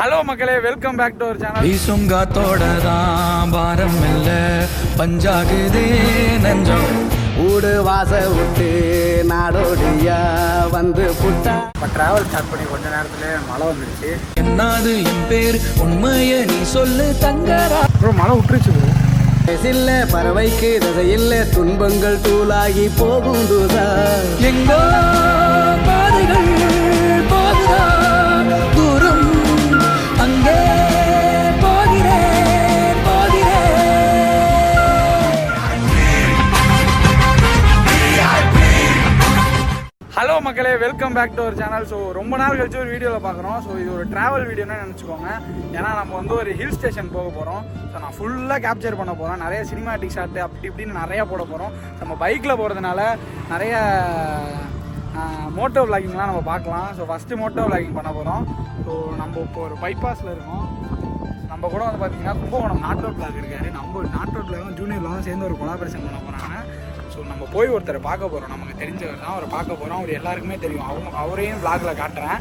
Hello மக்களே, welcome back to our channel. வீசுங்காத்தோடதான் பாரம் இல்ல பஞ்சாகுதே நெஞ்சம் ஊடு வாச விட்டு நாடோடியா வந்து புட்டா. இப்போ ட்ராவல் ஸ்டார்ட் பண்ணி கொஞ்ச நேரத்துல மழை வந்துருச்சு. என்னது என் பேர் உண்மைய நீ சொல்லு தங்கரா. அப்புறம் மழை விட்டுருச்சு ப்ரோ. பேசில்ல பறவைக்கு தசையில்ல துன்பங்கள் தூளாகி போகும் தூதா. எங்கோ பாதைகள் போகுதா தூரம் அங்கே போகிறேன் போகிறேன். ஹலோ மக்களே, welcome back to our channel. So ரொம்ப நாள் கழிச்சு ஒரு வீடியோவில் பார்க்குறோம். ஸோ இது ஒரு ட்ராவல் வீடியோன்னு நினச்சிக்கோங்க. ஏன்னா நம்ம வந்து ஒரு ஹில் ஸ்டேஷன் போக போகிறோம். ஸோ நான் ஃபுல்லாக கேப்சர் பண்ண போகிறேன். நிறைய சினிமாட்டிக் ஷாட்டு அப்படி இப்படின்னு நிறையா போட போகிறோம். நம்ம பைக்கில் போகிறதுனால நிறைய மோட்டோ விளாகிங்லாம் நம்ம பார்க்கலாம். ஸோ ஃபஸ்ட்டு மோட்டோ விளாகிங் பண்ண போகிறோம். ஸோ நம்ம இப்போ ஒரு பைபாஸில் இருக்கோம். நம்ம கூட வந்து பார்த்தீங்கன்னா கும்பகோணம் நாட் அவுட் விளாக் இருக்காரு. நம்ம நாட் அவுட் விளாகும் ஜூனியர்லாம் சேர்ந்து ஒரு கொலாபரேஷன் பண்ண போகிறாங்க. ஸோ நம்ம போய் ஒருத்தரை பார்க்க போகிறோம். நமக்கு தெரிஞ்சவர் தான், அவரை பார்க்க போகிறோம். அவர் எல்லாருக்குமே தெரியும். அவரையும் விளாகில் காட்டுறேன்.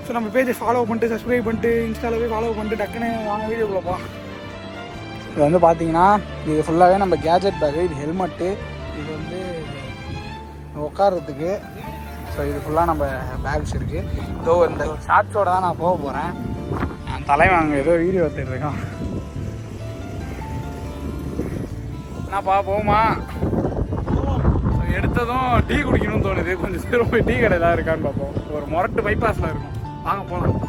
ஸோ நம்ம பேஜை ஃபாலோ பண்ணிட்டு சப்ஸ்கிரைப் பண்ணிட்டு இன்ஸ்டாவில் போய் ஃபாலோ பண்ணிட்டு டக்குன்னு வாங்க வீடியோக்குள்ளே போகலாம். இது வந்து பார்த்தீங்கன்னா இது ஃபுல்லாகவே நம்ம கேஜெட் பேக்கு. இது ஹெல்மெட்டு, இது வந்து உட்காரத்துக்கு. ஸோ இது ஃபுல்லாக நம்ம பேக்ஸ் இருக்குது. இதோ இந்த ஷார்ட்ஸோடு தான் நான் போக போகிறேன். என் தலைவன் அங்கே ஏதோ வீடியோ எடுத்துகிட்டு இருக்கான். என்னப்பா போகுமா? எடுத்ததும் டீ குடிக்கணும்னு தோணுது. கொஞ்சம் சீக்கிரம் போய் டீ கடை ஏதாவது இருக்கான்னு பார்ப்போம். ஒரு மொரட்டு பைபாஸில் இருக்கும். வாங்க போகலாம்.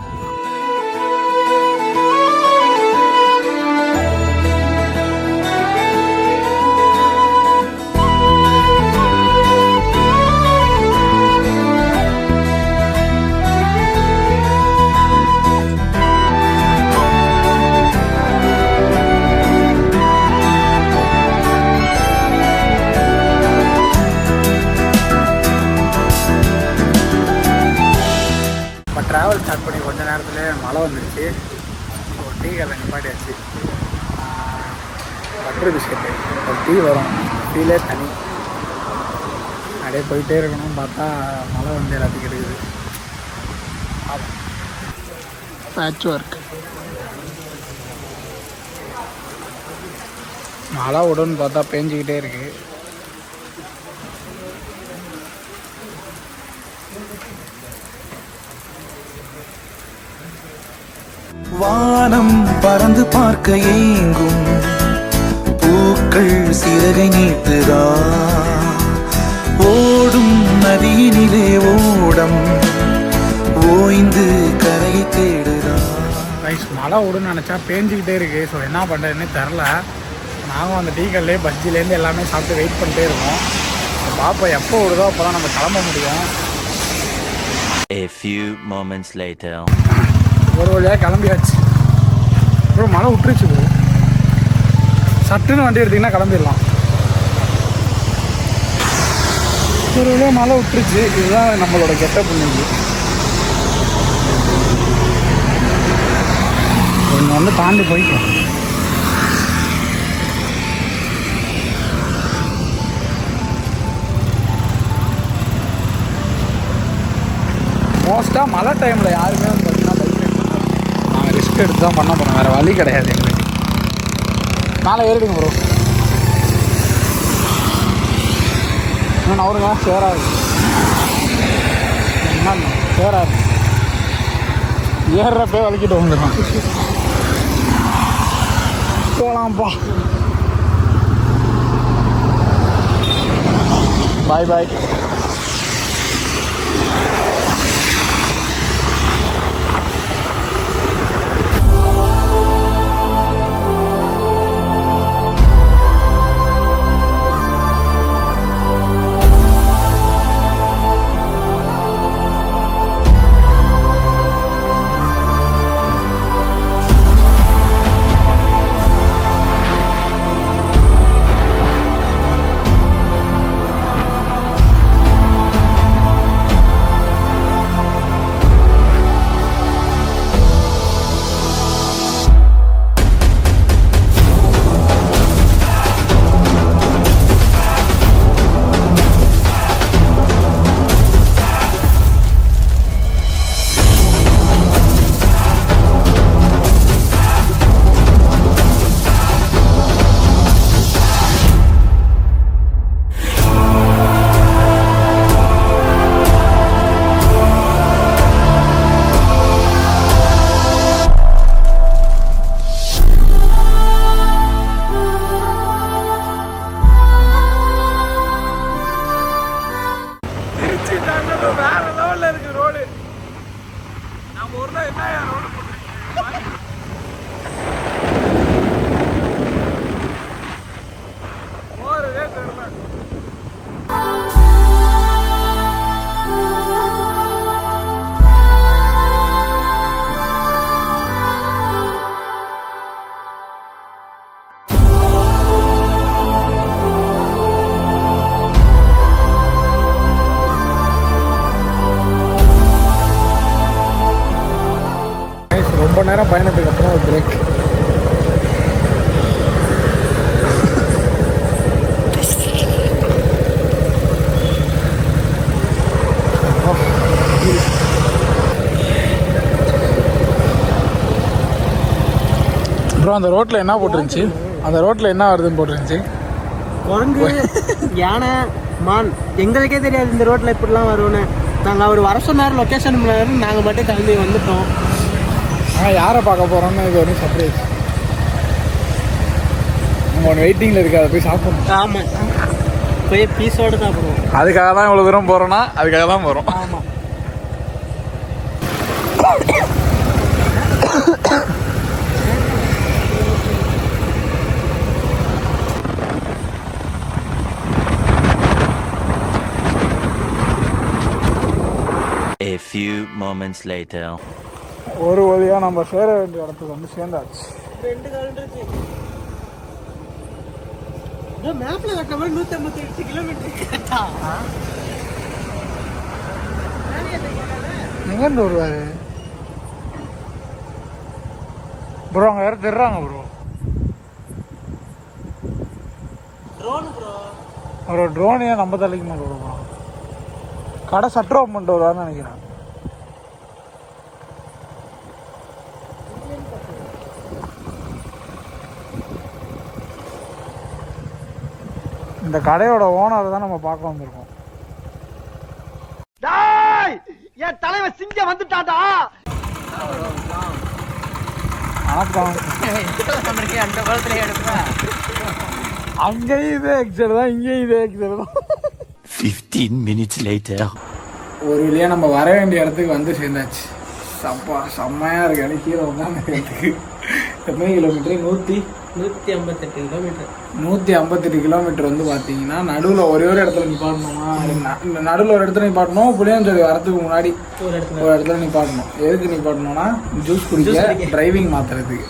ட்ராவல் ஸ்டார்ட் பண்ணி கொஞ்ச நேரத்தில் மழை வந்துருச்சு. ஒரு டீ கடை நிப்பாட்டியாச்சு. பட்டர் பிஸ்கெட்டு ஒரு டீ வரும். டீலே தனி. அப்படியே போயிட்டே இருக்கணும். பார்த்தா மழை வந்து எல்லாத்துக்கும் இருக்குது. Patch work. மழை விடுன்னு பார்த்தா பேஞ்சிக்கிட்டே இருக்குது. வானம் பறந்து பார்க்க ஏங்கும் பூக்கள் சிறகை நீட்டுதா. ஓடும் நதியினிலே ஓடம் ஓய்ந்து கரையை தேடுதா. ரைஸ் மழை விடுன்னு நினச்சா பேஞ்சிக்கிட்டே இருக்குது. ஸோ என்ன பண்ணுறதுன்னு தெரில. நாங்கள் அந்த டீ கல்லே பஜ்ஜிலேருந்து எல்லாமே சாப்பிட்டு வெயிட் பண்ணிட்டே இருக்கோம். பாப்பா எப்போ விடுதோ அப்போ தான் நம்ம கிளம்ப முடியும். A few moments later. ஒரு வழியாக கிளம்பியாச்சு. அப்புறம் மழை விட்டுருச்சு ப்ரோ. சட்டுன்னு வண்டி எடுத்திங்கன்னா கிளம்பிடலாம். ஒரு வழியாக மழை விட்டுருச்சு. இதுதான் நம்மளோட கெட்டப் இன்னைக்கு. கொஞ்சம் வந்து தாண்டி போய்க்கும். மோஸ்ட்டாக மழை டைமில் யாருமே வந்து பார்த்தீங்கன்னா பைக் ரைட் பண்ணுறாங்க. நாங்கள் ரிஸ்க் எடுத்து தான் பண்ண போகிறோம். வேறு வழி கிடையாது எங்களுக்கு. மேலே ஏறிடுங்க ப்ரோ. இன்னும் அவருங்க சேராது. என்ன சேராது. ஏறுறப்பே வலிக்கிட்டு வந்துடும். போகலாம்ப்பா. பாய் பாய். ரொம்ப நேரம் பயணத்துக்கு அப்புறம் ஒரு பிரேக். அப்புறம் அந்த ரோட்டில் என்ன போட்டுருந்துச்சு, அந்த ரோட்டில் என்ன வருதுன்னு போட்டுருந்துச்சு? குரங்கு, யானை, மான். எங்களுக்கே தெரியாது இந்த ரோட்டில் இப்படிலாம் வரும்னு. நாங்கள் அவர் வர சொன்னார், லொக்கேஷன் நாங்கள் மட்டும் கிளம்பி வந்துட்டோம். ஆனால் யாரை பார்க்க போகிறோம்னு இது ஒரு சர்ப்ரைஸ். நம்ம ஒன்று வெயிட்டிங்கில் இருக்கு, அதை போய் சாப்பிடணும். ஆமாம், போய் பீஸோடு சாப்பிடுவோம். அதுக்காக தான் இவ்வளோ தூரம் போகிறோன்னா அதுக்காக தான் போகிறோம். ஆமாம். A few moments later. ஒரு வழியாக நம்ம சேர வேண்டிய இடத்துக்கு வந்து சேர்ந்தாச்சு. 2 கிலோமீட்டர் மேப்பில் கட்ட மாதிரி 158 கிலோமீட்டர். எங்கேருந்து வருவாரு ப்ரோ? அங்கே யாரும் தெரிறாங்க ப்ரோ. Drone bro. ஒரு ட்ரோனையே நம்ம தலைக்கு மேலே விடுவோம். கடை சட்டர் ஓப்பன் பண்ணிட்டு வருவான்னு நினைக்கிறேன். இந்த கடையோட ஓனர் தான் நம்ம பார்க்க வந்திருக்கோம். என் தலைவர் சிங்கம் வந்துட்டாடா. அங்கேயும் இதே எக்ஸல் தான், இங்கேயும் இதே எக்ஸல் தான். 15 minutes later. ஒரு வழியாக நம்ம வர வேண்டிய இடத்துக்கு வந்து சேர்ந்தாச்சு. சப்பா செம்மையாக இருக்கு. எனக்கு கீழே உட்காந்துருக்கு. எத்தனை கிலோமீட்டரு? 158 கிலோமீட்டர். 158 கிலோமீட்டர் வந்து பார்த்தீங்கன்னா நடுவில் ஒரே ஒரு இடத்துல நிப்பாட்டணுமா? நடுவில் ஒரு இடத்துல நிப்பாட்டணும். புளியாஞ்சோதி வரத்துக்கு முன்னாடி ஒரு இடத்துல நிப்பாட்டணும். எதுக்கு நிப்பாட்டணும்னா ஜூஸ் குடிக்க, டிரைவிங் மாற்றுறதுக்கு.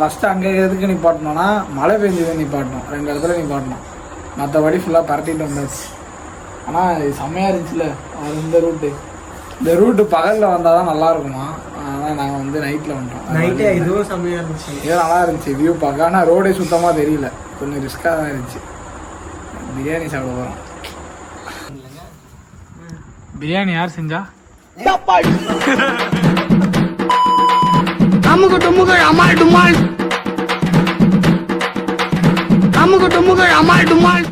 ஃபஸ்ட்டு அங்கே எதுக்கு நிப்பாட்டணும்னா மழை பெஞ்சது நிப்பாட்டணும். 2 இடத்துல நிப்பாட்டணும். மற்றபடி ஃபுல்லாக பரட்டிட்டு வந்தாச்சு. ஆனால் இது செம்மையாக இருந்துச்சுல இந்த ரூட்டு பகலில் வந்தால் தான் நல்லா இருக்குமா. ஆனால் நாங்கள் வந்து நைட்டில் வந்துட்டோம். நைட்டே இதுவும் செம்மையாக இருந்துச்சு. இது நல்லா இருந்துச்சு வியூ பார்க்க. ஆனால் ரோடே சுத்தமாக தெரியல, கொஞ்சம் ரிஸ்க்காக தான் இருந்துச்சு. பிரியாணி சாப்பிட போகிறோம். பிரியாணி யார் செஞ்சா? அமுகு டுமுகு அமால் டுமால். அமுகு டுமுகு அமால் டுமால்.